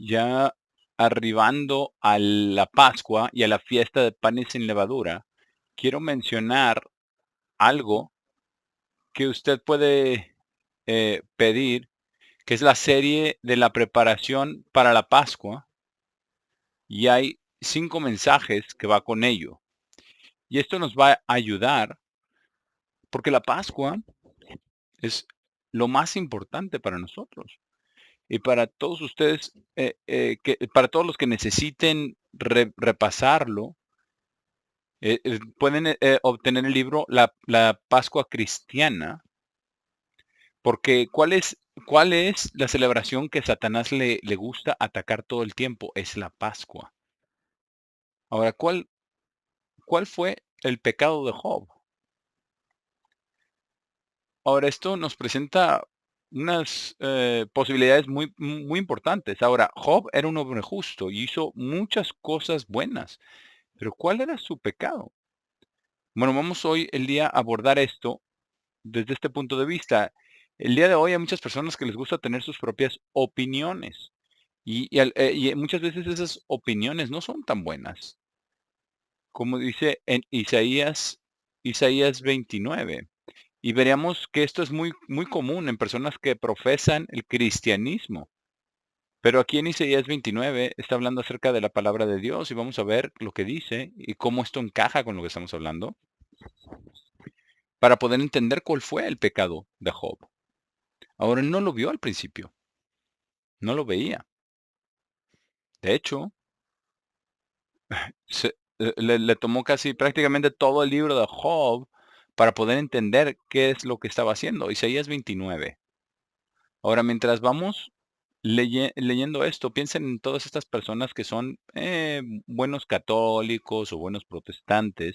Ya arribando a la Pascua y a la fiesta de panes sin levadura, quiero mencionar algo que usted puede pedir, que es la serie de la preparación para la Pascua, y hay 5 mensajes que va con ello. Y esto nos va a ayudar porque la Pascua es lo más importante para nosotros. Y para todos ustedes, para todos los que necesiten repasarlo, pueden obtener el libro La Pascua Cristiana, porque ¿cuál es la celebración que Satanás le gusta atacar todo el tiempo? Es la Pascua. Ahora, ¿cuál fue el pecado de Job? Ahora, esto nos presenta unas posibilidades muy importantes. Ahora, Job era un hombre justo y hizo muchas cosas buenas, pero ¿cuál era su pecado? Bueno, vamos hoy el día a abordar esto desde este punto de vista. El día de hoy hay muchas personas que les gusta tener sus propias opiniones y muchas veces esas opiniones no son tan buenas, como dice en Isaías 29. Y veríamos que esto es muy común en personas que profesan el cristianismo. Pero aquí en Isaías 29 está hablando acerca de la palabra de Dios y vamos a ver lo que dice y cómo esto encaja con lo que estamos hablando para poder entender cuál fue el pecado de Job. Ahora, él no lo vio al principio, no lo veía. De hecho, le tomó casi prácticamente todo el libro de Job para poder entender qué es lo que estaba haciendo. Isaías 29. Ahora, mientras vamos leyendo esto, piensen en todas estas personas que son buenos católicos o buenos protestantes,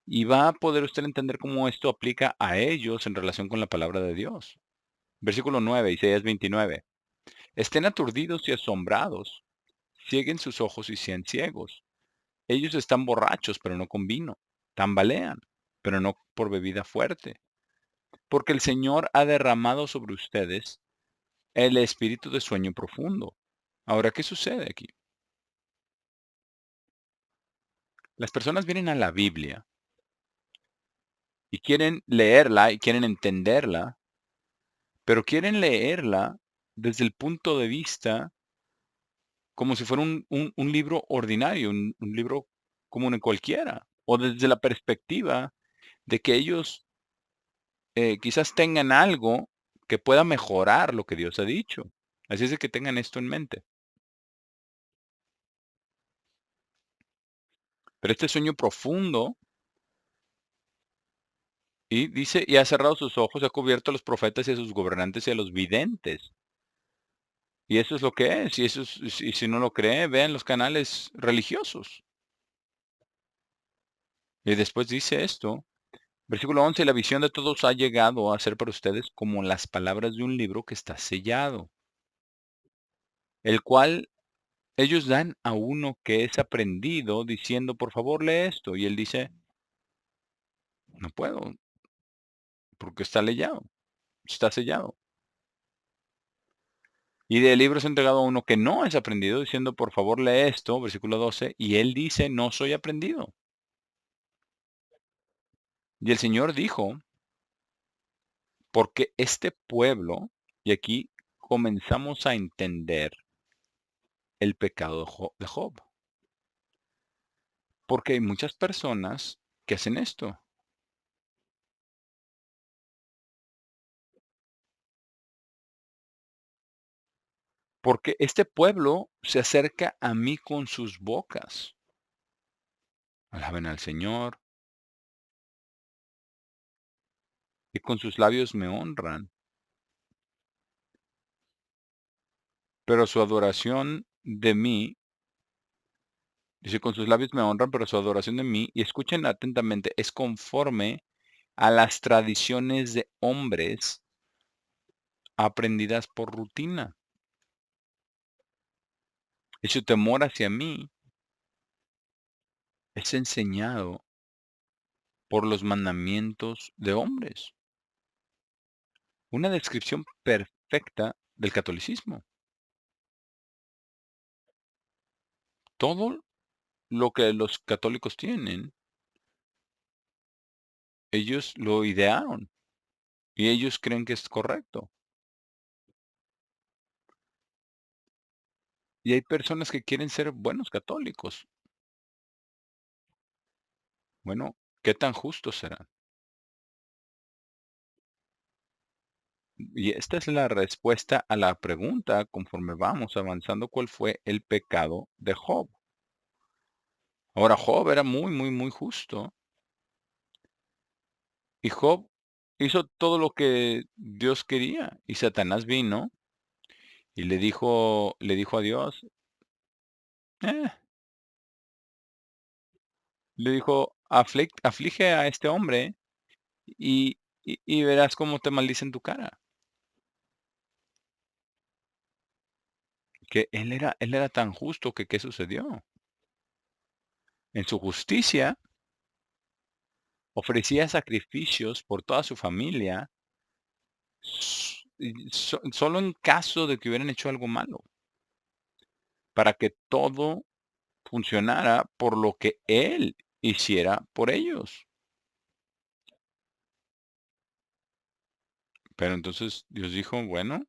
y va a poder usted entender cómo esto aplica a ellos en relación con la palabra de Dios. Versículo 9, Isaías 29. Estén aturdidos y asombrados, cieguen sus ojos y sean ciegos. Ellos están borrachos, pero no con vino. Tambalean, pero no por bebida fuerte. Porque el Señor ha derramado sobre ustedes el espíritu de sueño profundo. Ahora, ¿qué sucede aquí? Las personas vienen a la Biblia y quieren leerla y quieren entenderla, pero quieren leerla desde el punto de vista como si fuera un libro ordinario, un libro común en cualquiera, o desde la perspectiva de que ellos quizás tengan algo que pueda mejorar lo que Dios ha dicho. Así es de que tengan esto en mente. Pero este sueño profundo, y dice, y ha cerrado sus ojos, ha cubierto a los profetas y a sus gobernantes y a los videntes. Y eso es lo que es. Y eso y si no lo cree, vean los canales religiosos. Y después dice esto, versículo 11, la visión de todos ha llegado a ser para ustedes como las palabras de un libro que está sellado, el cual ellos dan a uno que es aprendido diciendo, por favor, lee esto. Y él dice, no puedo, porque está leyado, está sellado. Y del libro es entregado a uno que no es aprendido diciendo, por favor, lee esto, versículo 12. Y él dice, no soy aprendido. Y el Señor dijo, porque este pueblo, y aquí comenzamos a entender el pecado de Job, porque hay muchas personas que hacen esto. Porque este pueblo se acerca a mí con sus bocas. Alaben al Señor y con sus labios me honran. Pero su adoración de mí, dice, con sus labios me honran, pero su adoración de mí, y escuchen atentamente, es conforme a las tradiciones de hombres aprendidas por rutina. Y su temor hacia mí es enseñado por los mandamientos de hombres. Una descripción perfecta del catolicismo. Todo lo que los católicos tienen, ellos lo idearon y ellos creen que es correcto. Y hay personas que quieren ser buenos católicos. Bueno, ¿qué tan justos serán? Y esta es la respuesta a la pregunta conforme vamos avanzando, ¿cuál fue el pecado de Job? Ahora, Job era muy, muy, muy justo y Job hizo todo lo que Dios quería y Satanás vino y le dijo a Dios, eh, le dijo, aflige a este hombre y verás cómo te maldice en tu cara. Que él era tan justo que, ¿qué sucedió? En su justicia ofrecía sacrificios por toda su familia, solo en caso de que hubieran hecho algo malo, para que todo funcionara por lo que él hiciera por ellos. Pero entonces Dios dijo, bueno,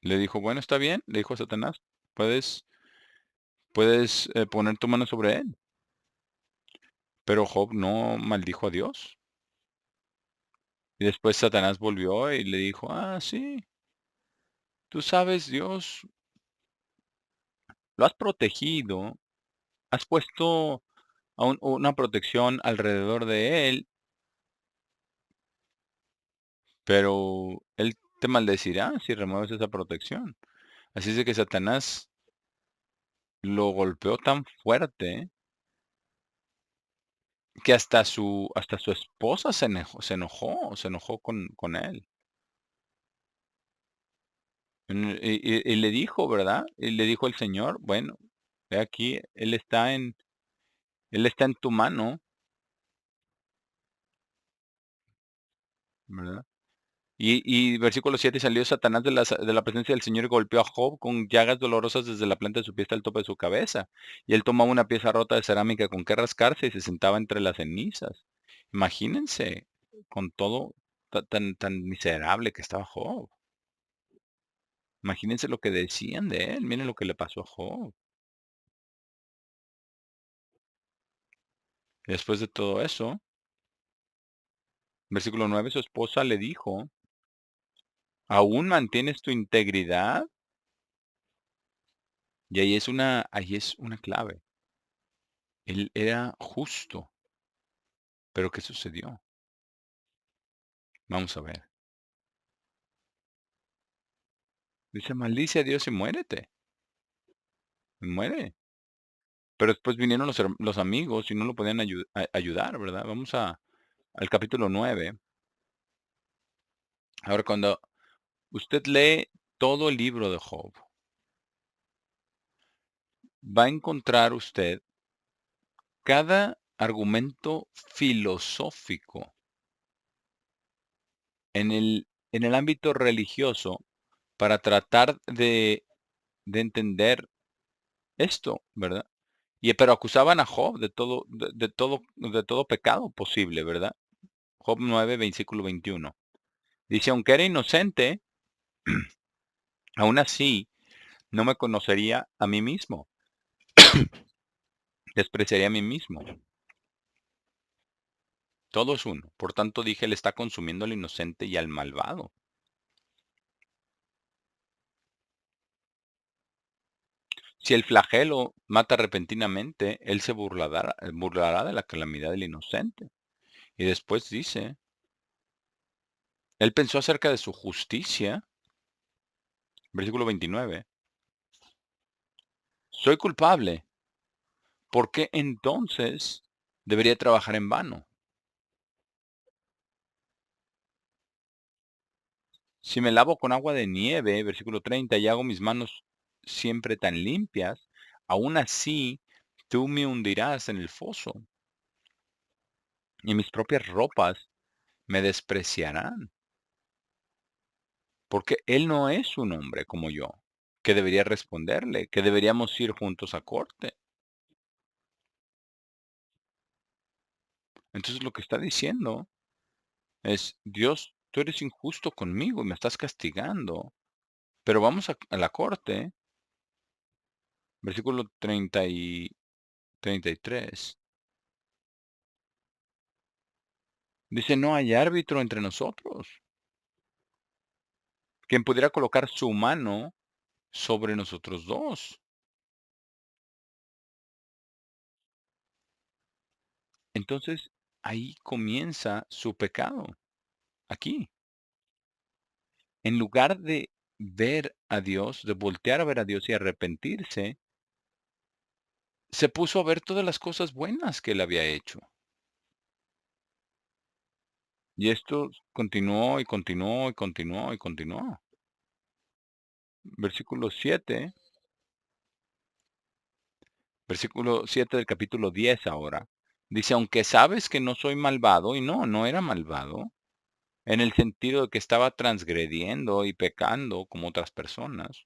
le dijo, bueno, está bien, le dijo a Satanás, puedes poner tu mano sobre él. Pero Job no maldijo a Dios. Y después Satanás volvió y le dijo, sí, tú sabes, Dios, lo has protegido, has puesto una protección alrededor de él, pero él te maldecirá si remueves esa protección. Así es de que Satanás lo golpeó tan fuerte que hasta su esposa se enojó con él. Y le dijo, ¿verdad? Y le dijo el Señor, bueno, he aquí, Él está en tu mano, ¿verdad? Y versículo 7, salió Satanás de la presencia del Señor y golpeó a Job con llagas dolorosas desde la planta de su pie hasta el tope de su cabeza. Y él tomaba una pieza rota de cerámica con que rascarse y se sentaba entre las cenizas. Imagínense, con todo tan miserable que estaba Job. Imagínense lo que decían de él. Miren lo que le pasó a Job. Y después de todo eso, versículo 9, su esposa le dijo, ¿aún mantienes tu integridad? Y ahí es una clave. Él era justo, pero ¿qué sucedió? Vamos a ver. Dice, maldice a Dios y muérete. Y muere. Pero después vinieron los amigos y no lo podían ayudar, ¿verdad? Vamos al capítulo 9. Ahora, cuando usted lee todo el libro de Job, va a encontrar usted cada argumento filosófico en el ámbito religioso para tratar de entender esto, ¿verdad? Pero acusaban a Job de todo pecado posible, ¿verdad? Job 9, versículo 21. Dice, aunque era inocente, aún así no me conocería a mí mismo, despreciaría a mí mismo. Todo es uno. Por tanto dije, él está consumiendo al inocente y al malvado. Si el flagelo mata repentinamente, él se burlará de la calamidad del inocente. Y después dice, él pensó acerca de su justicia, versículo 29, soy culpable. ¿Por qué entonces debería trabajar en vano? Si me lavo con agua de nieve, versículo 30, y hago mis manos siempre tan limpias, aún así tú me hundirás en el foso, y mis propias ropas me despreciarán. porque él no es un hombre como yo, que debería responderle, que deberíamos ir juntos a corte. Entonces lo que está diciendo es, Dios, tú eres injusto conmigo y me estás castigando, pero vamos a la corte, versículo 33. Dice, no hay árbitro entre nosotros, quien pudiera colocar su mano sobre nosotros dos. Entonces, ahí comienza su pecado, aquí. En lugar de ver a Dios, de voltear a ver a Dios y arrepentirse, se puso a ver todas las cosas buenas que él había hecho. Y esto continuó y continuó y continuó y continuó. Versículo 7, versículo 7 del capítulo 10 ahora. Dice, aunque sabes que no soy malvado, y no, no era malvado, en el sentido de que estaba transgrediendo y pecando como otras personas.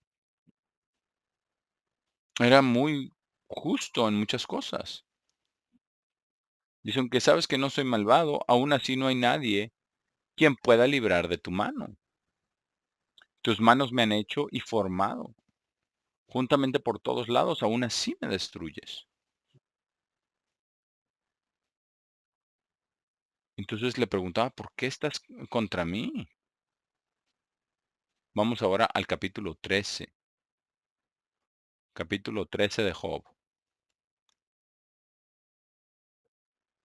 Era muy justo en muchas cosas. Dice, aunque sabes que no soy malvado, aún así no hay nadie quien pueda librar de tu mano. Tus manos me han hecho y formado. Juntamente por todos lados, aún así me destruyes. Entonces le preguntaba, ¿por qué estás contra mí? Vamos ahora al capítulo 13 de Job,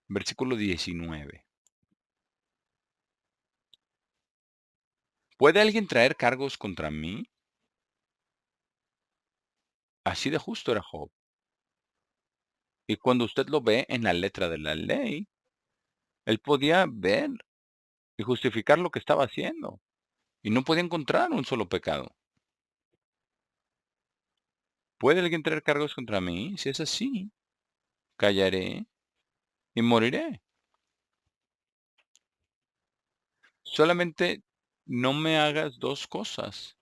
versículo 19. ¿Puede alguien traer cargos contra mí? Así de justo era Job. Y cuando usted lo ve en la letra de la ley, él podía ver y justificar lo que estaba haciendo. Y no podía encontrar un solo pecado. ¿Puede alguien traer cargos contra mí? Si es así, callaré y moriré. Solamente no me hagas dos cosas,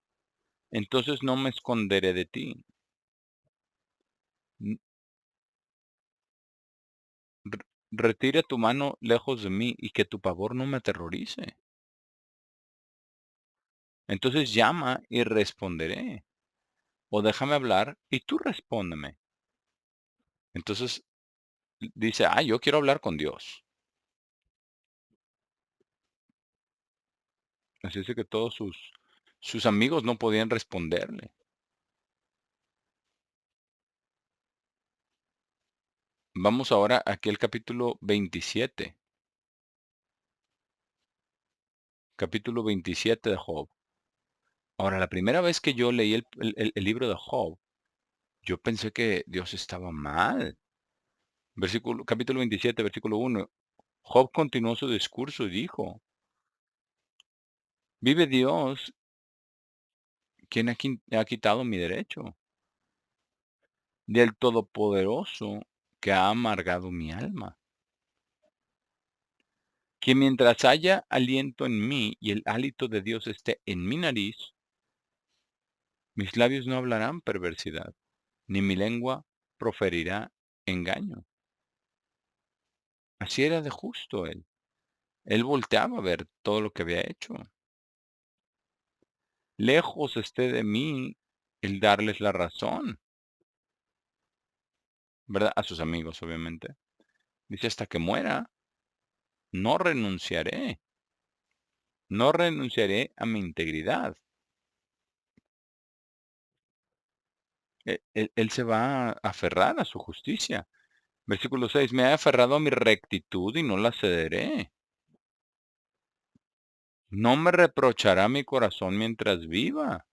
entonces no me esconderé de ti. N- r- Retira tu mano lejos de mí y que tu pavor no me aterrorice. Entonces llama y responderé. O déjame hablar y tú respóndeme. Entonces dice, yo quiero hablar con Dios. Así es de que todos sus amigos no podían responderle. Vamos ahora aquí al capítulo 27 de Job. Ahora, la primera vez que yo leí el libro de Job, yo pensé que Dios estaba mal. Capítulo 27, versículo 1. Job continuó su discurso y dijo, vive Dios, quien ha quitado mi derecho, del Todopoderoso que ha amargado mi alma. Que mientras haya aliento en mí y el hálito de Dios esté en mi nariz, mis labios no hablarán perversidad, ni mi lengua proferirá engaño. Así era de justo él. Él volteaba a ver todo lo que había hecho. Lejos esté de mí el darles la razón, ¿verdad? A sus amigos, obviamente. Dice, hasta que muera, no renunciaré, no renunciaré a mi integridad. Él se va a aferrar a su justicia. Versículo 6. Me he aferrado a mi rectitud y no la cederé. No me reprochará mi corazón mientras viva.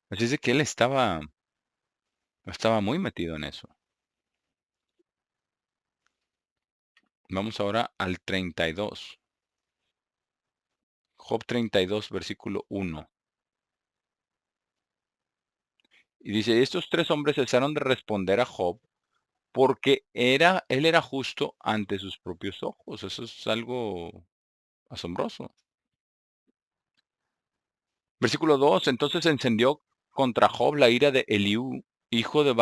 Así es de que él estaba muy metido en eso. Vamos ahora al 32. Job 32, versículo 1. Y dice, estos tres hombres cesaron de responder a Job porque él era justo ante sus propios ojos. Eso es algo, asombroso. Versículo 2. Entonces se encendió contra Job la ira de Eliú, hijo de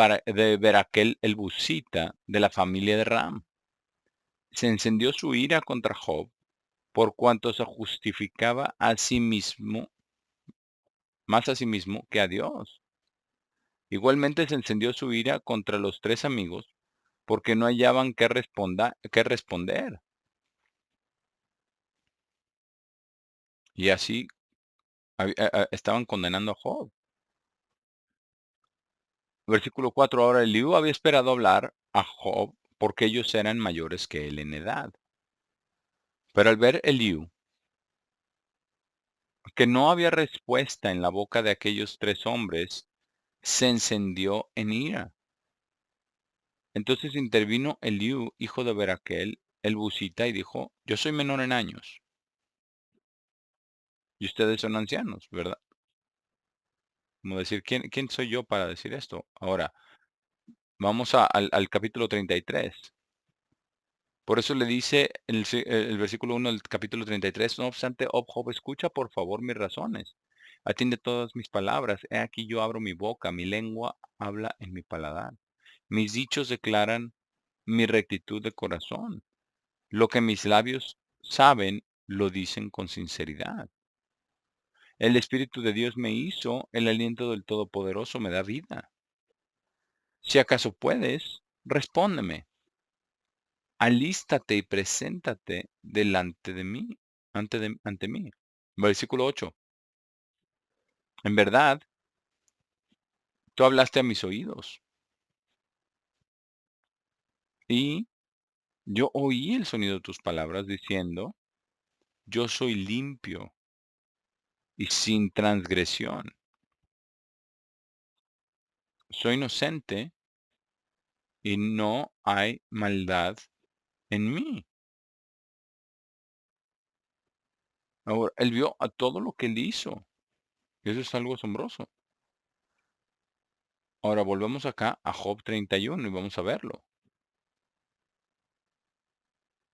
Beraquel el Busita, de la familia de Ram. Se encendió su ira contra Job, por cuanto se justificaba a sí mismo, más a sí mismo que a Dios. Igualmente se encendió su ira contra los tres amigos, porque no hallaban qué responder. Y así estaban condenando a Job. Versículo 4. Ahora Eliú había esperado hablar a Job porque ellos eran mayores que él en edad. Pero al ver Eliú que no había respuesta en la boca de aquellos tres hombres, se encendió en ira. Entonces intervino Eliú, hijo de Beraquel, el Busita, y dijo: Yo soy menor en años, y ustedes son ancianos, ¿verdad? Como decir, ¿quién soy yo para decir esto? Ahora, vamos al capítulo 33. Por eso le dice el versículo 1 del capítulo 33. No obstante, oh Job, escucha por favor mis razones. Atiende todas mis palabras. He aquí yo abro mi boca, mi lengua habla en mi paladar. Mis dichos declaran mi rectitud de corazón. Lo que mis labios saben, lo dicen con sinceridad. El Espíritu de Dios me hizo, el aliento del Todopoderoso me da vida. Si acaso puedes, respóndeme. Alístate y preséntate delante de mí, ante mí. Versículo 8. En verdad, tú hablaste a mis oídos, y yo oí el sonido de tus palabras diciendo: Yo soy limpio y sin transgresión. Soy inocente y no hay maldad en mí. Ahora, él vio a todo lo que él hizo. Y eso es algo asombroso. Ahora volvemos acá a Job 31 y vamos a verlo.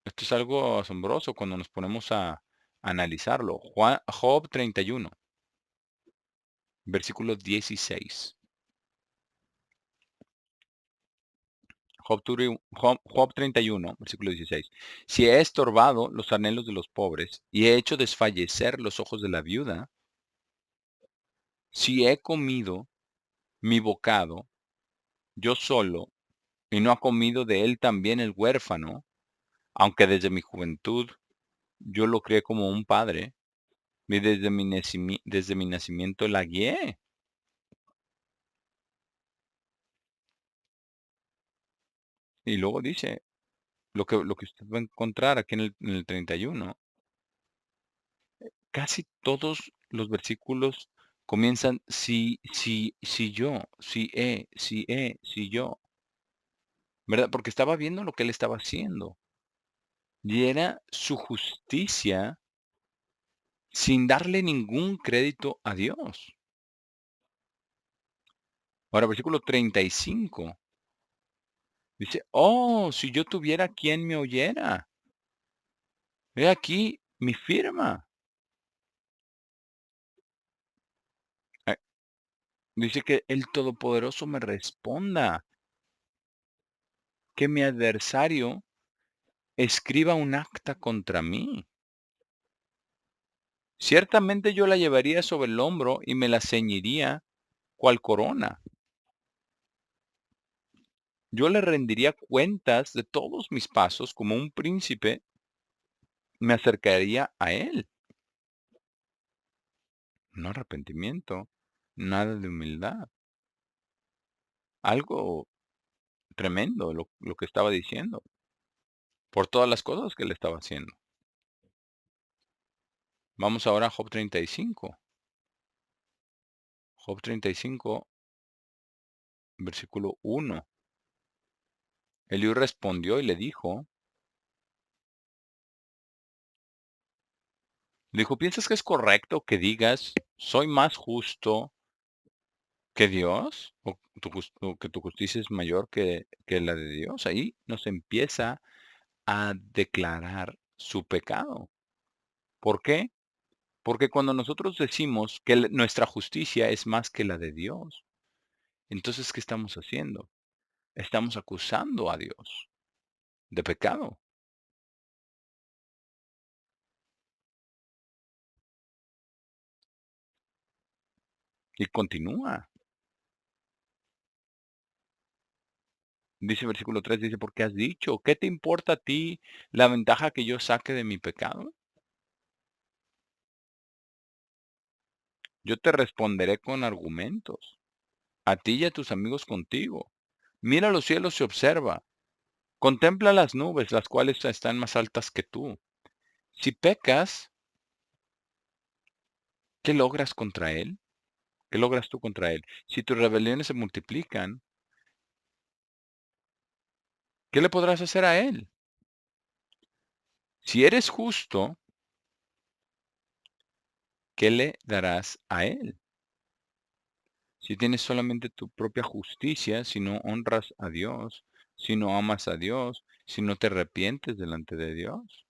Esto es algo asombroso cuando nos ponemos a analizarlo. Job 31, versículo 16. Job 31, versículo 16. Si he estorbado los anhelos de los pobres y he hecho desfallecer los ojos de la viuda, si he comido mi bocado yo solo y no ha comido de él también el huérfano, aunque desde mi juventud yo lo crié como un padre, y desde mi nacimiento la guié. Y luego dice, lo que usted va a encontrar aquí en el 31, casi todos los versículos comienzan si yo, si yo, ¿verdad? Porque estaba viendo lo que él estaba haciendo. Y era su justicia sin darle ningún crédito a Dios. Ahora, versículo 35 dice: Oh, si yo tuviera quien me oyera, he aquí mi firma. Eh, Dice que el Todopoderoso me responda, que mi adversario escriba un acta contra mí. Ciertamente yo la llevaría sobre el hombro y me la ceñiría cual corona. Yo le rendiría cuentas de todos mis pasos como un príncipe, me acercaría a él. No arrepentimiento, nada de humildad. Algo tremendo lo que estaba diciendo, por todas las cosas que le estaba haciendo. Vamos ahora a Job 35. Job 35, versículo 1. Eliú respondió y le dijo, ¿piensas que es correcto que digas, soy más justo que Dios? ¿O que tu justicia es mayor que la de Dios? Ahí nos empieza a declarar su pecado. ¿Por qué? Porque cuando nosotros decimos que nuestra justicia es más que la de Dios, entonces, ¿qué estamos haciendo? Estamos acusando a Dios de pecado. Y continúa. Dice versículo 3, dice, porque has dicho, ¿qué te importa a ti la ventaja que yo saque de mi pecado? Yo te responderé con argumentos, a ti y a tus amigos contigo. Mira los cielos y observa, contempla las nubes, las cuales están más altas que tú. Si pecas, ¿qué logras contra él? ¿Qué logras tú contra él? Si tus rebeliones se multiplican, ¿qué le podrás hacer a él? Si eres justo, ¿qué le darás a él? Si tienes solamente tu propia justicia, si no honras a Dios, si no amas a Dios, si no te arrepientes delante de Dios.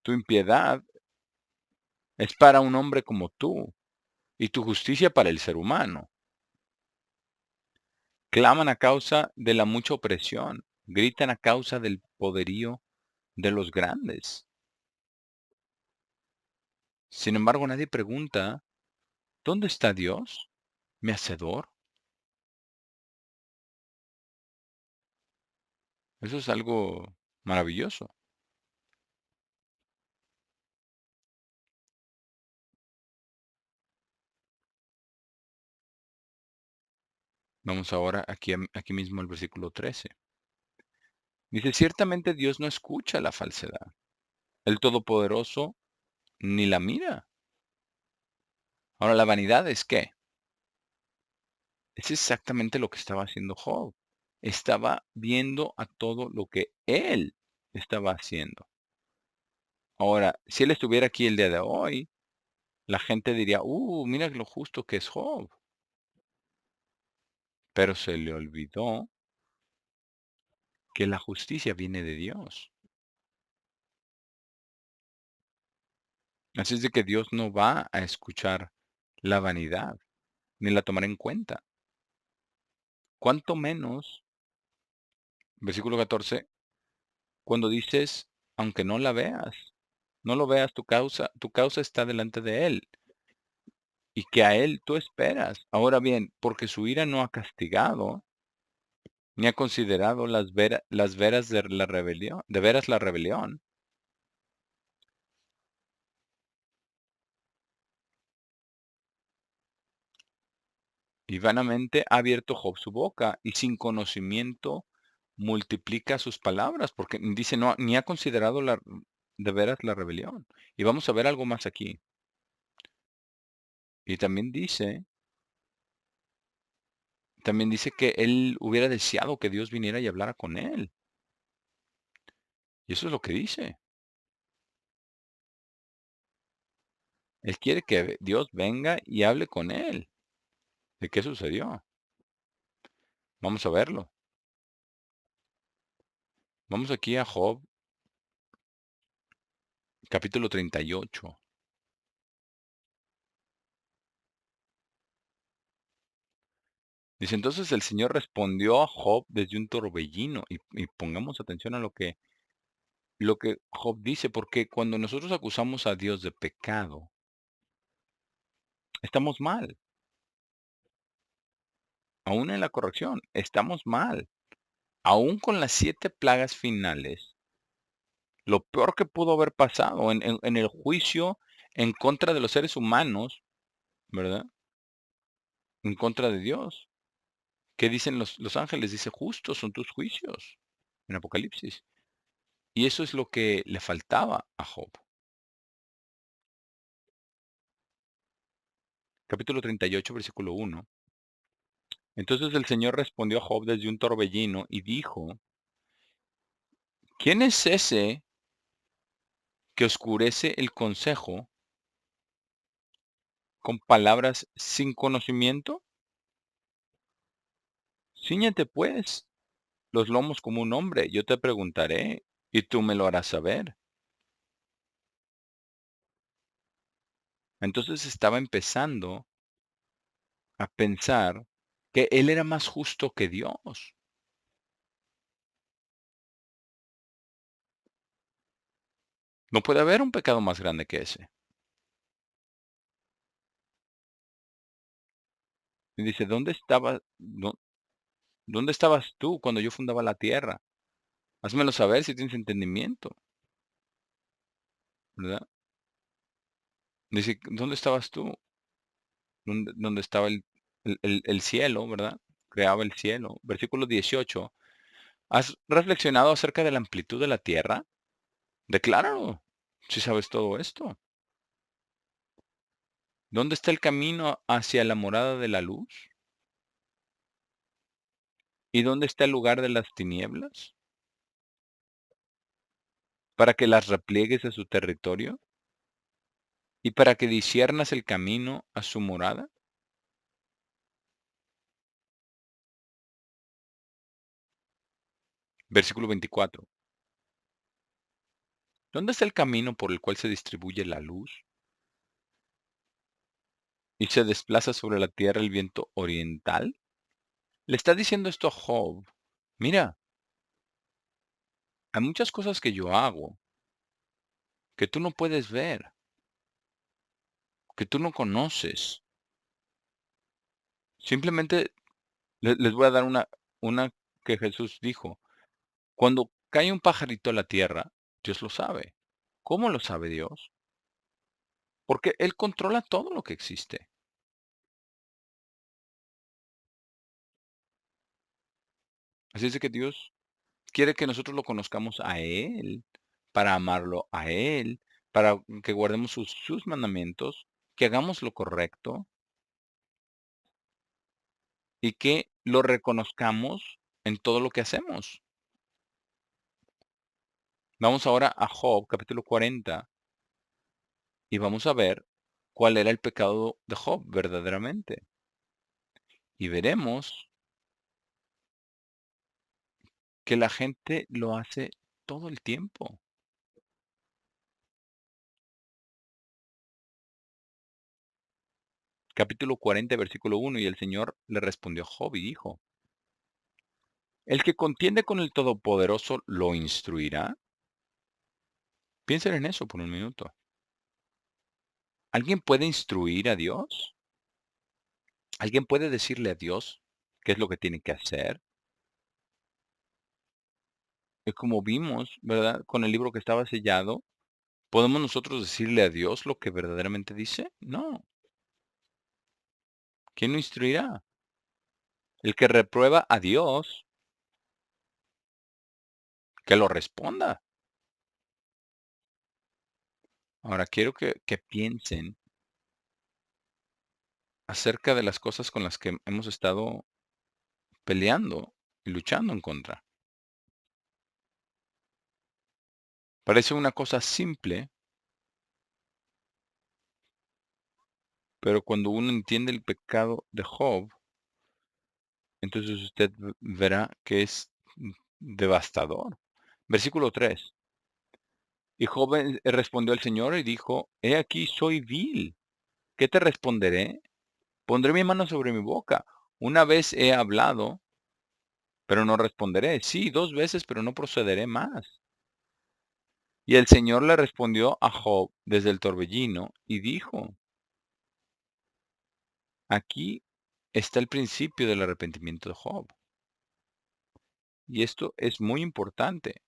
Tu impiedad es para un hombre como tú y tu justicia para el ser humano. Claman a causa de la mucha opresión, gritan a causa del poderío de los grandes. Sin embargo, nadie pregunta, ¿dónde está Dios, mi hacedor? Eso es algo maravilloso. Vamos ahora aquí, aquí mismo al versículo 13. Dice, ciertamente Dios no escucha la falsedad. El Todopoderoso ni la mira. Ahora, la vanidad es qué? Es exactamente lo que estaba haciendo Job. Estaba viendo a todo lo que él estaba haciendo. Ahora, si él estuviera aquí el día de hoy, la gente diría, mira lo justo que es Job. Pero se le olvidó que la justicia viene de Dios. Así es de que Dios no va a escuchar la vanidad, ni la tomará en cuenta. Cuanto menos, versículo 14, cuando dices, aunque no la veas, no lo veas, tu causa está delante de él, y que a él tú esperas. Ahora bien, porque su ira no ha castigado, ni ha considerado las veras de la rebelión, de veras la rebelión, y vanamente ha abierto Job su boca, y sin conocimiento multiplica sus palabras, porque dice, no, ni ha considerado de veras la rebelión. Y vamos a ver algo más aquí. Y también dice que él hubiera deseado que Dios viniera y hablara con él. Y eso es lo que dice. Él quiere que Dios venga y hable con él. ¿De qué sucedió? Vamos a verlo. Vamos aquí a Job, capítulo 38. Dice, entonces el Señor respondió a Job desde un torbellino. Y pongamos atención a lo que Job dice, porque cuando nosotros acusamos a Dios de pecado, estamos mal. Aún en la corrección, estamos mal. Aún con las 7 plagas finales, lo peor que pudo haber pasado en el juicio en contra de los seres humanos, ¿verdad? En contra de Dios. ¿Qué dicen los ángeles? Dice, justos son tus juicios en Apocalipsis. Y eso es lo que le faltaba a Job. Capítulo 38, versículo 1. Entonces el Señor respondió a Job desde un torbellino y dijo, ¿quién es ese que oscurece el consejo con palabras sin conocimiento? Cíñete, pues, los lomos como un hombre, yo te preguntaré, y tú me lo harás saber. Entonces estaba empezando a pensar que él era más justo que Dios. No puede haber un pecado más grande que ese. Y dice, ¿dónde estabas tú cuando yo fundaba la tierra? Házmelo saber si tienes entendimiento, ¿verdad? Dice, ¿dónde estabas tú? ¿Dónde estaba el cielo, verdad? Creaba el cielo. Versículo 18. ¿Has reflexionado acerca de la amplitud de la tierra? Decláralo, si sabes todo esto. ¿Dónde está el camino hacia la morada de la luz? ¿Y dónde está el lugar de las tinieblas? Para que las repliegues a su territorio y para que disiernas el camino a su morada. Versículo 24. ¿Dónde está el camino por el cual se distribuye la luz y se desplaza sobre la tierra el viento oriental? Le está diciendo esto a Job. Mira, hay muchas cosas que yo hago que tú no puedes ver, que tú no conoces. Simplemente les voy a dar una que Jesús dijo. Cuando cae un pajarito a la tierra, Dios lo sabe. ¿Cómo lo sabe Dios? Porque Él controla todo lo que existe. Así es de que Dios quiere que nosotros lo conozcamos a Él, para amarlo a Él, para que guardemos sus mandamientos, que hagamos lo correcto y que lo reconozcamos en todo lo que hacemos. Vamos ahora a Job, capítulo 40, y vamos a ver cuál era el pecado de Job verdaderamente. Y veremos que la gente lo hace todo el tiempo. Capítulo 40, versículo 1, y el Señor le respondió a Job y dijo, ¿el que contiende con el Todopoderoso lo instruirá? Piensen en eso por un minuto. ¿Alguien puede instruir a Dios? ¿Alguien puede decirle a Dios qué es lo que tiene que hacer? Es como vimos, ¿verdad? Con el libro que estaba sellado, ¿podemos nosotros decirle a Dios lo que verdaderamente dice? No. ¿Quién lo instruirá? El que reprueba a Dios, que lo responda. Ahora quiero que piensen acerca de las cosas con las que hemos estado peleando y luchando en contra. Parece una cosa simple, pero cuando uno entiende el pecado de Job, entonces usted verá que es devastador. Versículo 3. Y Job respondió al Señor y dijo, he aquí soy vil. ¿Qué te responderé? Pondré mi mano sobre mi boca. Una vez he hablado, pero no responderé. Sí, dos veces, pero no procederé más. Y el Señor le respondió a Job desde el torbellino y dijo, aquí está el principio del arrepentimiento de Job. Y esto es muy importante,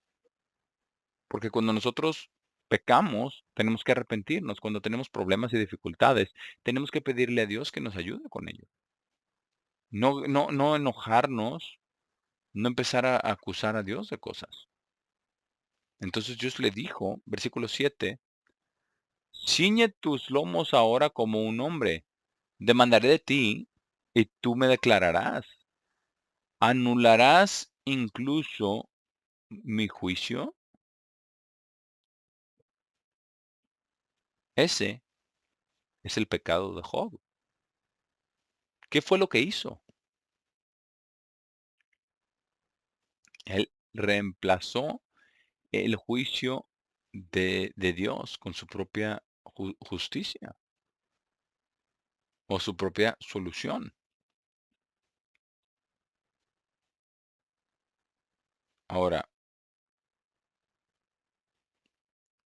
porque cuando nosotros pecamos, tenemos que arrepentirnos. Cuando tenemos problemas y dificultades, tenemos que pedirle a Dios que nos ayude con ello. No enojarnos, no empezar a acusar a Dios de cosas. Entonces Dios le dijo, versículo 7, ciñe tus lomos ahora como un hombre, demandaré de ti y tú me declararás. ¿Anularás incluso mi juicio? Ese es el pecado de Job. ¿Qué fue lo que hizo? Él reemplazó el juicio de Dios con su propia justicia o su propia solución. Ahora,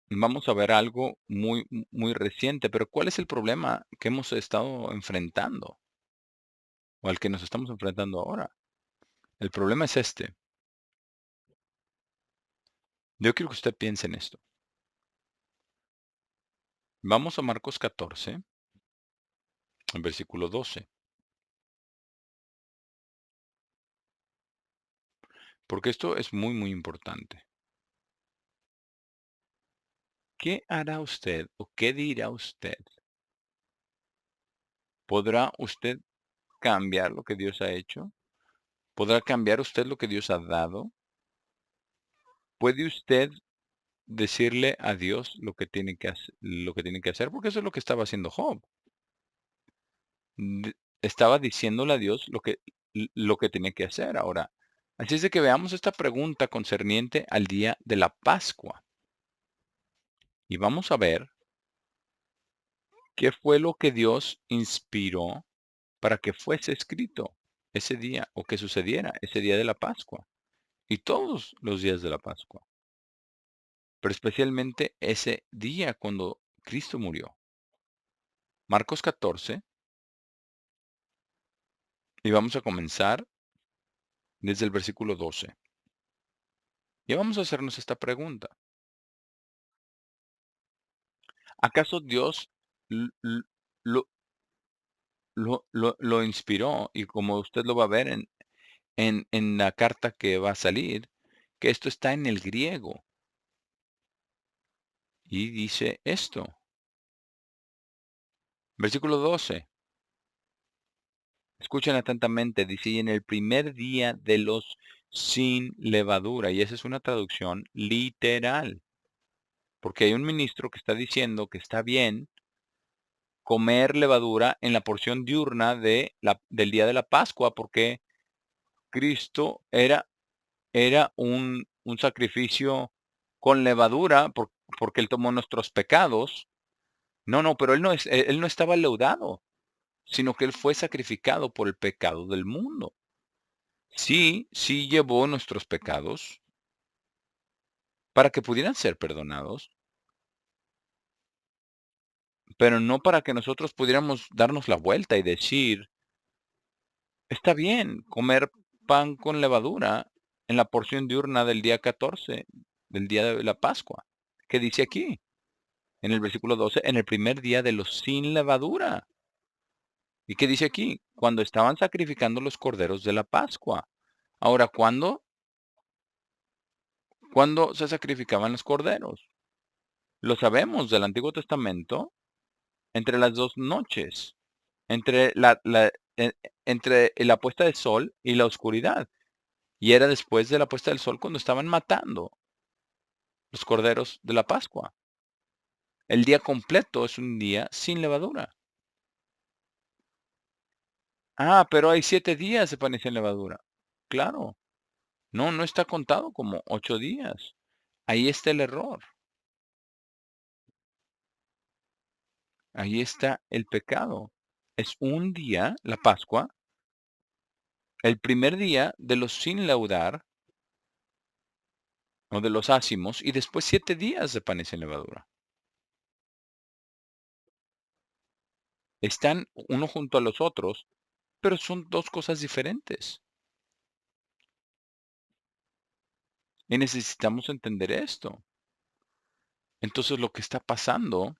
vamos a ver algo muy reciente, pero ¿cuál es el problema que hemos estado enfrentando o al que nos estamos enfrentando ahora? El problema es este. Yo quiero que usted piense en esto. Vamos a Marcos 14, en versículo 12, porque esto es muy importante. ¿Qué hará usted o qué dirá usted? ¿Podrá usted cambiar lo que Dios ha hecho? ¿Podrá cambiar usted lo que Dios ha dado? ¿Puede usted decirle a Dios lo que tiene que hacer? Porque eso es lo que estaba haciendo Job. Estaba diciéndole a Dios lo que tenía que hacer. Ahora, así es de que veamos esta pregunta concerniente al día de la Pascua. Y vamos a ver qué fue lo que Dios inspiró para que fuese escrito ese día o que sucediera ese día de la Pascua y todos los días de la Pascua, pero especialmente ese día cuando Cristo murió. Marcos 14, y vamos a comenzar desde el versículo 12. Y vamos a hacernos esta pregunta. ¿Acaso Dios l- l- lo, lo inspiró? Y como usted lo va a ver en la carta que va a salir, que esto está en el griego. Y dice esto, versículo 12. Escuchen atentamente, dice, y en el primer día de los sin levadura, y esa es una traducción literal, porque hay un ministro que está diciendo que está bien comer levadura en la porción diurna del día de la Pascua, porque Cristo era un sacrificio con levadura, porque Él tomó nuestros pecados. No, no, pero Él no estaba leudado, sino que Él fue sacrificado por el pecado del mundo. Sí, sí llevó nuestros pecados para que pudieran ser perdonados, pero no para que nosotros pudiéramos darnos la vuelta y decir, está bien comer pan con levadura en la porción diurna del día 14, del día de la Pascua. ¿Qué dice aquí? En el versículo 12, en el primer día de los sin levadura. ¿Y qué dice aquí? Cuando estaban sacrificando los corderos de la Pascua. Ahora, ¿cuándo se sacrificaban los corderos? Lo sabemos del Antiguo Testamento, entre las 2 noches, entre e entre la puesta del sol y la oscuridad. Y era después de la puesta del sol cuando estaban matando los corderos de la Pascua. El día completo es un día sin levadura. Ah, pero hay 7 días de pan sin levadura. Claro, no, no está contado como 8 días. Ahí está el error. Ahí está el pecado. Es un día, la Pascua, el primer día de los sin leudar o de los ácimos, y después 7 días de panes sin levadura. Están uno junto a los otros, pero son 2 cosas diferentes. Y necesitamos entender esto. Entonces, lo que está pasando,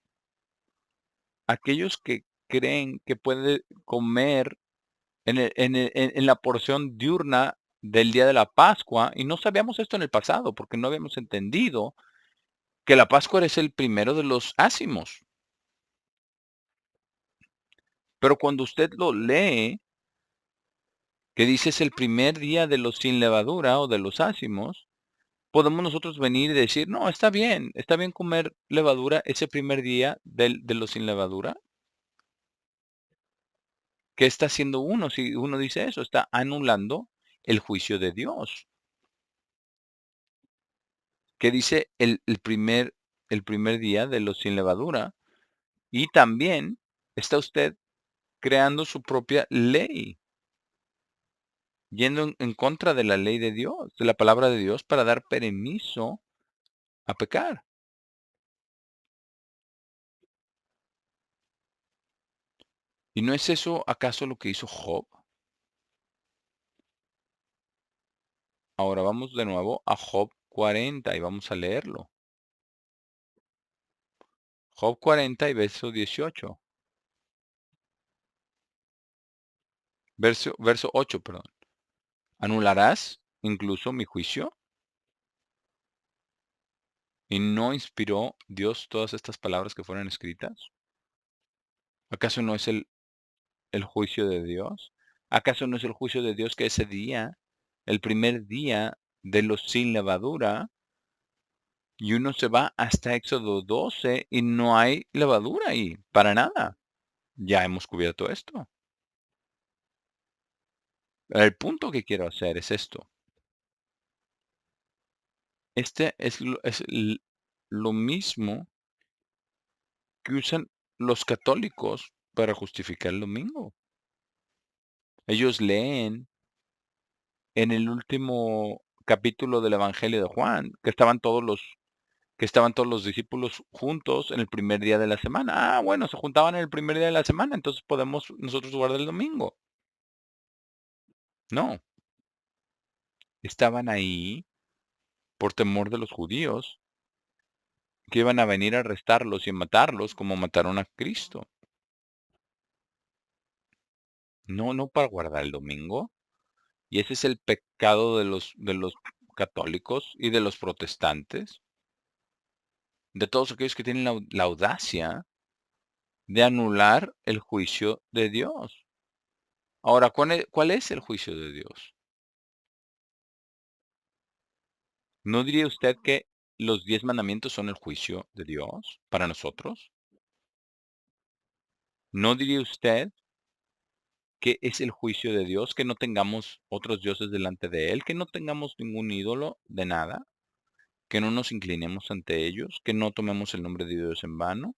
aquellos que creen que puede comer en la porción diurna del día de la Pascua, y no sabíamos esto en el pasado, porque no habíamos entendido que la Pascua es el primero de los ácimos. Pero cuando usted lo lee, que dice es el primer día de los sin levadura o de los ácimos, podemos nosotros venir y decir, no, está bien comer levadura ese primer día de los sin levadura. ¿Qué está haciendo uno si uno dice eso? Está anulando el juicio de Dios. ¿Qué dice el primer día de los sin levadura? Y también está usted creando su propia ley, yendo en contra de la ley de Dios, de la palabra de Dios, para dar permiso a pecar. ¿Y no es eso acaso lo que hizo Job? Ahora vamos de nuevo a Job 40 y vamos a leerlo. Job 40 y verso 18. Verso 8, perdón. ¿Anularás incluso mi juicio? ¿Y no inspiró Dios todas estas palabras que fueron escritas? ¿Acaso no es el juicio de Dios? ¿Acaso no es el juicio de Dios que ese día, el primer día de los sin levadura, y uno se va hasta Éxodo 12 y no hay levadura ahí, para nada? Ya hemos cubierto esto. El punto que quiero hacer es esto. Este es lo mismo que usan los católicos para justificar el domingo. Ellos leen en el último capítulo del Evangelio de Juan que estaban todos los discípulos juntos en el primer día de la semana. Ah, bueno, se juntaban en el primer día de la semana, entonces podemos nosotros guardar el domingo. No, estaban ahí por temor de los judíos, que iban a venir a arrestarlos y a matarlos como mataron a Cristo. No, no para guardar el domingo. Y ese es el pecado de los católicos y de los protestantes, de todos aquellos que tienen la audacia de anular el juicio de Dios. Ahora, ¿cuál es el juicio de Dios? ¿No diría usted que los 10 mandamientos son el juicio de Dios para nosotros? ¿No diría usted que es el juicio de Dios que no tengamos otros dioses delante de Él, que no tengamos ningún ídolo de nada, que no nos inclinemos ante ellos, que no tomemos el nombre de Dios en vano?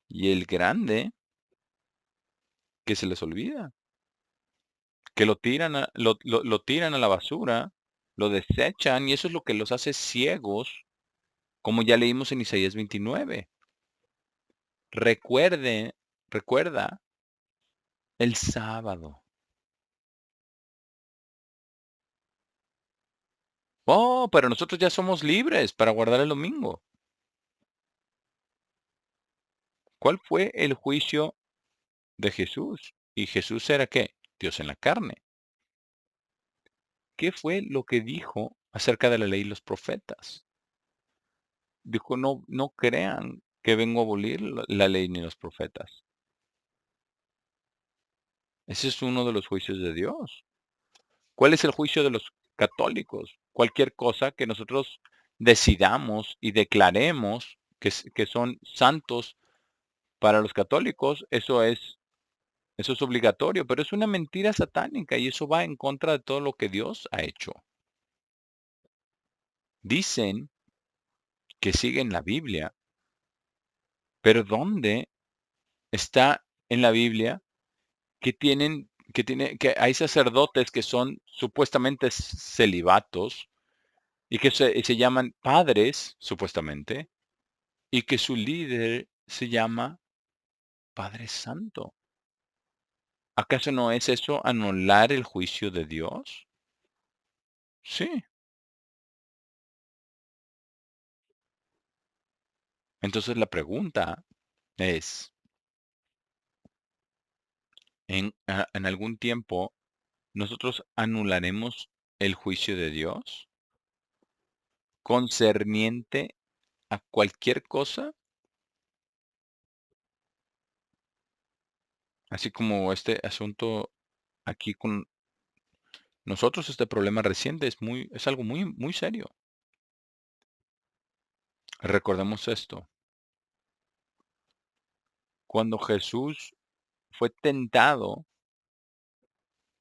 Y el grande, que se les olvida, que lo tiran a la basura, lo desechan, y eso es lo que los hace ciegos, como ya leímos en Isaías 29. Recuerda el sábado. Oh, pero nosotros ya somos libres para guardar el domingo. ¿Cuál fue el juicio de Jesús? ¿Y Jesús era qué? Dios en la carne. ¿Qué fue lo que dijo acerca de la ley y los profetas? Dijo, no, no crean que vengo a abolir la ley ni los profetas. Ese es uno de los juicios de Dios. ¿Cuál es el juicio de los católicos? Cualquier cosa que nosotros decidamos y declaremos que son santos para los católicos, eso es obligatorio, pero es una mentira satánica y eso va en contra de todo lo que Dios ha hecho. Dicen que siguen la Biblia, pero ¿dónde está en la Biblia que hay sacerdotes que son supuestamente celibatos y que se llaman padres, supuestamente, y que su líder se llama Padre Santo? ¿Acaso no es eso anular el juicio de Dios? Sí. Entonces la pregunta es, ¿en algún tiempo nosotros anularemos el juicio de Dios concerniente a cualquier cosa? Así como este asunto aquí con nosotros, este problema reciente es algo muy, muy serio. Recordemos esto. Cuando Jesús fue tentado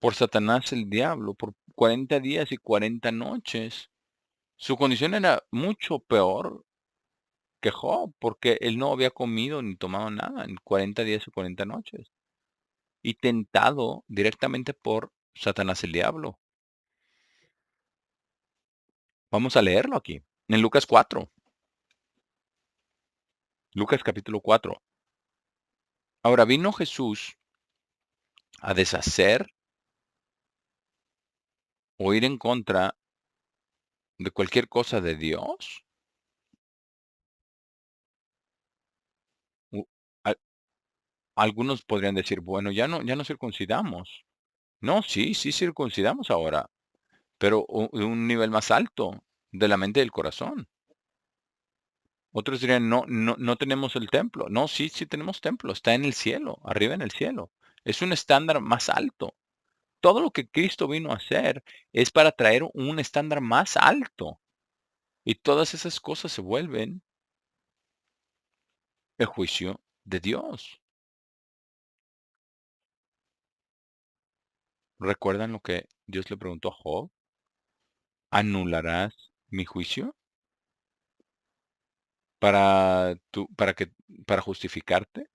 por Satanás el diablo, por 40 días y 40 noches. Su condición era mucho peor que Job, porque él no había comido ni tomado nada en 40 días y 40 noches, y tentado directamente por Satanás el diablo. Vamos a leerlo aquí, en Lucas 4, Lucas capítulo 4. Ahora vino Jesús a deshacer o ir en contra de cualquier cosa de Dios. U- a- Algunos podrían decir, bueno, ya no circuncidamos. No, sí, sí circuncidamos ahora, pero de un nivel más alto, de la mente y del corazón. Otros dirían, no tenemos el templo. No, sí, sí tenemos templo, está en el cielo, arriba en el cielo. Es un estándar más alto. Todo lo que Cristo vino a hacer es para traer un estándar más alto. Y todas esas cosas se vuelven el juicio de Dios. ¿Recuerdan lo que Dios le preguntó a Job? ¿Anularás mi juicio para justificarte?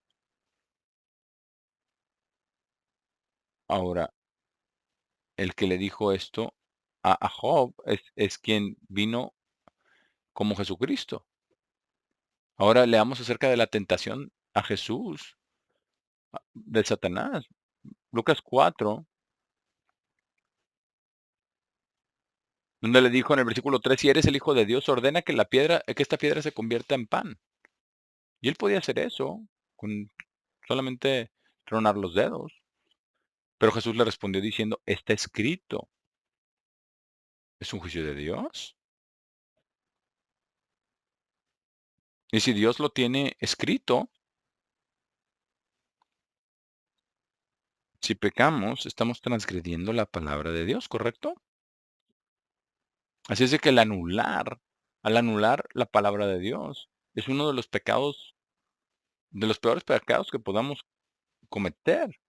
Ahora, el que le dijo esto a Job es quien vino como Jesucristo. Ahora leamos acerca de la tentación a Jesús de Satanás. Lucas 4, donde le dijo en el versículo 3: si eres el Hijo de Dios, ordena que esta piedra se convierta en pan. Y él podía hacer eso con solamente tronar los dedos. Pero Jesús le respondió diciendo: está escrito. ¿Es un juicio de Dios? Y si Dios lo tiene escrito, si pecamos, estamos transgrediendo la palabra de Dios, ¿correcto? Así es de que al anular la palabra de Dios, es uno de los pecados, de los peores pecados que podamos cometer.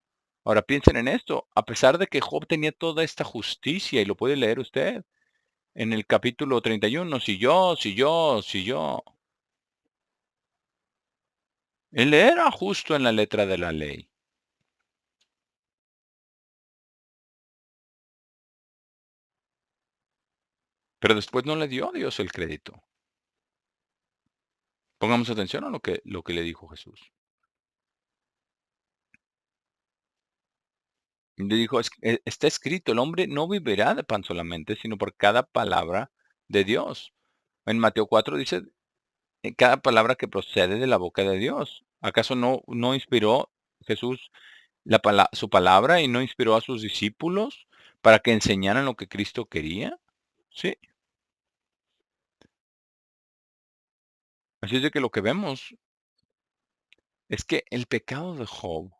Ahora piensen en esto, a pesar de que Job tenía toda esta justicia, y lo puede leer usted en el capítulo 31, si yo, él era justo en la letra de la ley, pero después no le dio a Dios el crédito. Pongamos atención a lo que le dijo Jesús. Le dijo: Está escrito, el hombre no vivirá de pan solamente, sino por cada palabra de Dios". En Mateo 4 dice: cada palabra que procede de la boca de Dios". ¿Acaso no inspiró Jesús su palabra y no inspiró a sus discípulos para que enseñaran lo que Cristo quería? Sí. Así es de que lo que vemos es que el pecado de Job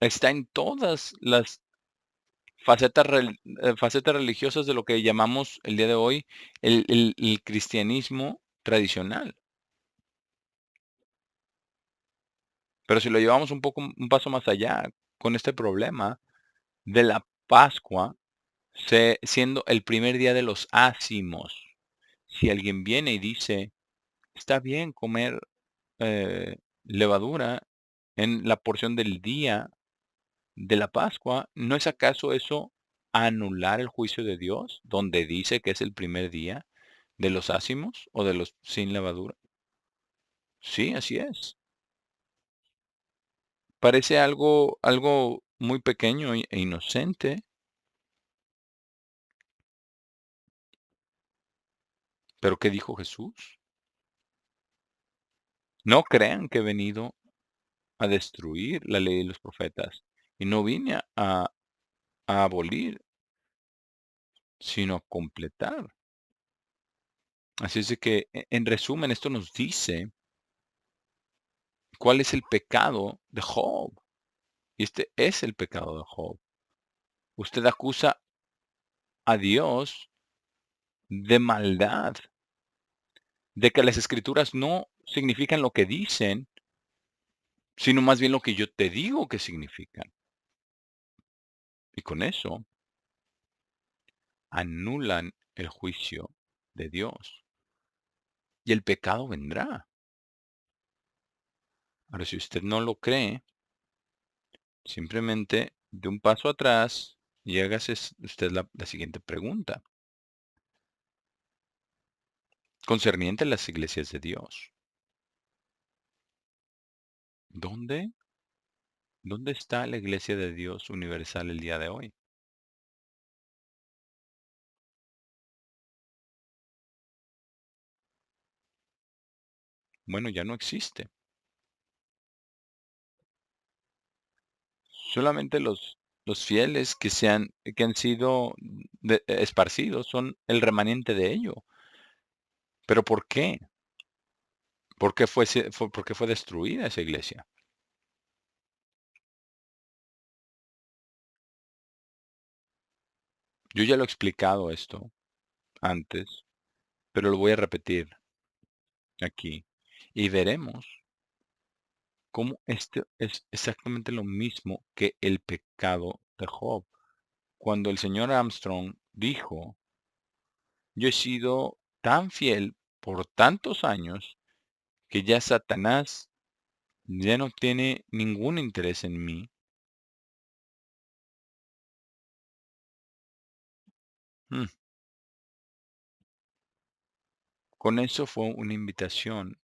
está en todas las facetas religiosas de lo que llamamos el día de hoy el cristianismo tradicional. Pero si lo llevamos un paso más allá, con este problema de la Pascua siendo el primer día de los ácimos. Si alguien viene y dice: está bien comer levadura en la porción del día de la Pascua, ¿no es acaso eso anular el juicio de Dios, donde dice que es el primer día de los ácimos o de los sin levadura? Sí, así es. Parece algo muy pequeño e inocente, pero ¿qué dijo Jesús? No crean que he venido a destruir la ley y los profetas, y no vine a abolir, sino a completar. Así es de que, en resumen, esto nos dice cuál es el pecado de Job. Y este es el pecado de Job. Usted acusa a Dios de maldad, de que las escrituras no significan lo que dicen, sino más bien lo que yo te digo que significan. Y con eso anulan el juicio de Dios y el pecado vendrá. Ahora, si usted no lo cree, simplemente de un paso atrás y hágase usted la siguiente pregunta, concerniente a las iglesias de Dios. ¿Dónde, dónde está la iglesia de Dios universal el día de hoy? Bueno, ya no existe. Solamente los fieles que han sido esparcidos son el remanente de ello. ¿Pero por qué? ¿Por qué fue destruida esa iglesia? Yo ya lo he explicado esto antes, pero lo voy a repetir aquí. Y veremos cómo esto es exactamente lo mismo que el pecado de Job. Cuando el señor Armstrong dijo, yo he sido tan fiel por tantos años que ya Satanás ya no tiene ningún interés en mí. Mm, Con eso fue una invitación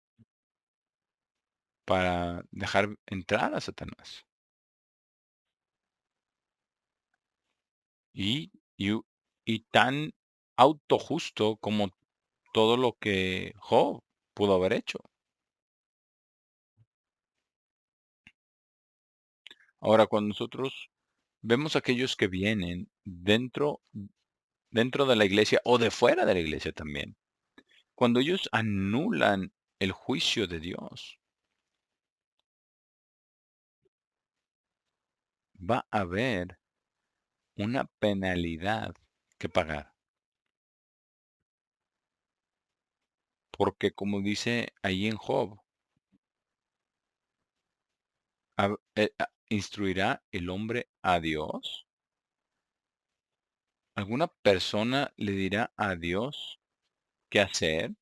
para dejar entrar a Satanás. Y, y, u- y tan autojusto como todo lo que Job pudo haber hecho. Ahora, cuando nosotros vemos a aquellos que vienen dentro de la iglesia o de fuera de la iglesia también, cuando ellos anulan el juicio de Dios, va a haber una penalidad que pagar. Porque como dice ahí en Job, ¿instruirá el hombre a Dios? ¿Alguna persona le dirá a Dios qué hacer?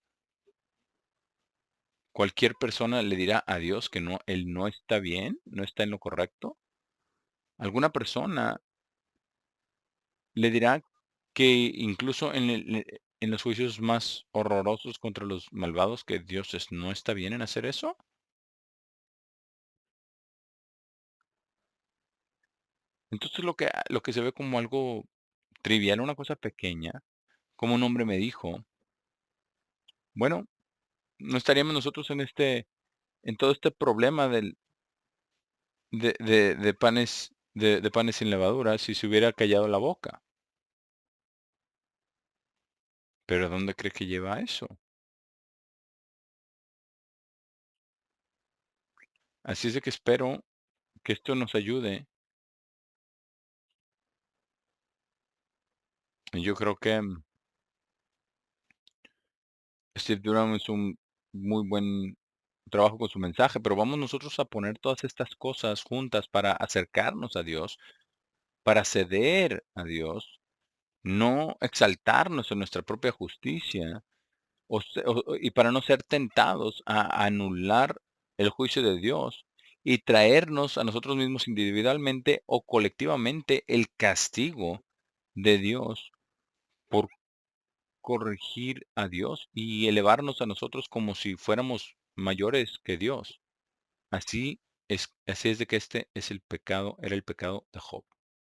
¿Cualquier persona le dirá a Dios que no, él no está bien, no está en lo correcto? ¿Alguna persona le dirá que incluso en los juicios más horrorosos contra los malvados que no está bien en hacer eso? Entonces lo que se ve como algo trivial, una cosa pequeña, como un hombre me dijo, bueno, no estaríamos nosotros en todo este problema de panes sin levadura si se hubiera callado la boca. Pero ¿dónde cree que lleva eso? Así es de que espero que esto nos ayude. Y yo creo que Steve Durham es un muy buen trabajo con su mensaje, pero vamos nosotros a poner todas estas cosas juntas para acercarnos a Dios, para ceder a Dios, no exaltarnos en nuestra propia justicia y para no ser tentados a anular el juicio de Dios y traernos a nosotros mismos individualmente o colectivamente el castigo de Dios por corregir a Dios y elevarnos a nosotros como si fuéramos mayores que Dios. Así es de que este es el pecado, era el pecado de Job.